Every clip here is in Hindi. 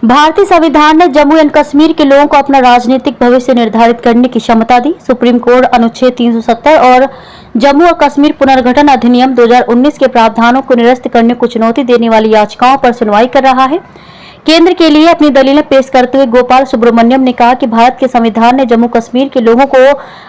भारतीय संविधान ने जम्मू एंड कश्मीर के लोगों को अपना राजनीतिक भविष्य निर्धारित करने की क्षमता दी। सुप्रीम कोर्ट अनुच्छेद 370 और जम्मू और कश्मीर पुनर्गठन अधिनियम 2019 के प्रावधानों को निरस्त करने को चुनौती देने वाली याचिकाओं पर सुनवाई कर रहा है। केंद्र के लिए अपनी दलीलें पेश करते हुए गोपाल सुब्रमण्यम ने कहा कि भारत के संविधान ने जम्मू कश्मीर के लोगों को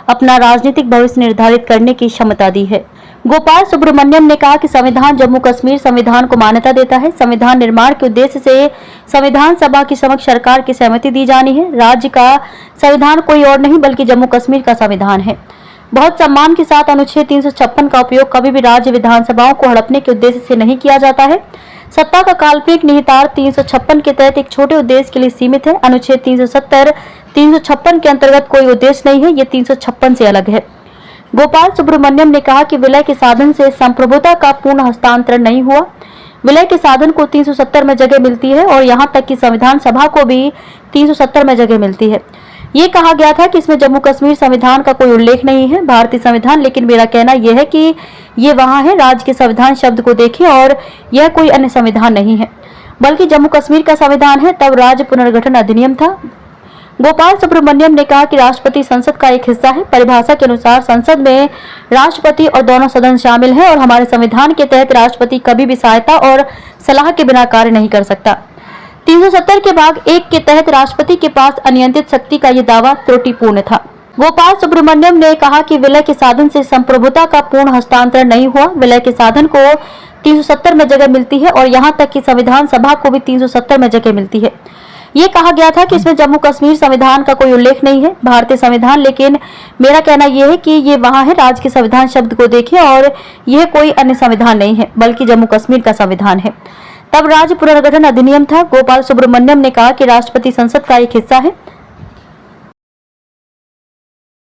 अपना राजनीतिक भविष्य निर्धारित करने की क्षमता दी है। गोपाल सुब्रमण्यम ने कहा कि संविधान जम्मू कश्मीर संविधान को मान्यता देता है। संविधान निर्माण के उद्देश्य से संविधान सभा की समक्ष सरकार की सहमति दी जानी है। राज्य का संविधान कोई और नहीं बल्कि जम्मू कश्मीर का संविधान है। बहुत सम्मान के साथ अनुच्छेद 356 का उपयोग कभी भी राज्य विधानसभाओं को हड़पने के उद्देश्य से नहीं किया जाता है। सत्ता का काल्पनिक निहितार्थ 356 के तहत एक छोटे उद्देश्य के लिए सीमित है। अनुच्छेद 370 356 के अंतर्गत कोई उद्देश्य नहीं है, ये 356 से अलग है। गोपाल सुब्रमण्यम ने कहा कि विलय के साधन से संप्रभुता का पूर्ण हस्तांतरण नहीं हुआ। विलय के साधन को 370 में जगह मिलती है और यहाँ तक कि संविधान सभा को भी 370 में जगह मिलती है। ये कहा गया था कि इसमें जम्मू कश्मीर संविधान का कोई उल्लेख नहीं है, भारतीय संविधान, लेकिन मेरा कहना यह है कि ये वहाँ है। राज्य के संविधान शब्द को देखें और यह कोई अन्य संविधान नहीं है बल्कि जम्मू कश्मीर का संविधान है। तब राज्य पुनर्गठन अधिनियम था। गोपाल सुब्रमण्यम ने कहा कि राष्ट्रपति संसद का एक हिस्सा है। परिभाषा के अनुसार संसद में राष्ट्रपति और दोनों सदन शामिल हैं और हमारे संविधान के तहत राष्ट्रपति कभी भी सहायता और सलाह के बिना कार्य नहीं कर सकता। 370 के भाग 1 के तहत राष्ट्रपति के पास अनियंत्रित शक्ति का यह दावा त्रुटिपूर्ण था। गोपाल सुब्रमण्यम ने कहा कि विलय के साधन से संप्रभुता का पूर्ण हस्तांतरण नहीं हुआ। विलय के साधन को 370 में जगह मिलती है और यहाँ तक कि संविधान सभा को भी 370 में जगह मिलती है। ये कहा गया था कि इसमें जम्मू कश्मीर संविधान का कोई उल्लेख नहीं है, भारतीय संविधान, लेकिन मेरा कहना यह है कि ये वहाँ है। राज्य के संविधान शब्द को देखें और यह कोई अन्य संविधान नहीं है बल्कि जम्मू कश्मीर का संविधान है। तब राज्य पुनर्गठन अधिनियम था। गोपाल सुब्रमण्यम ने कहा कि राष्ट्रपति संसद का एक हिस्सा है।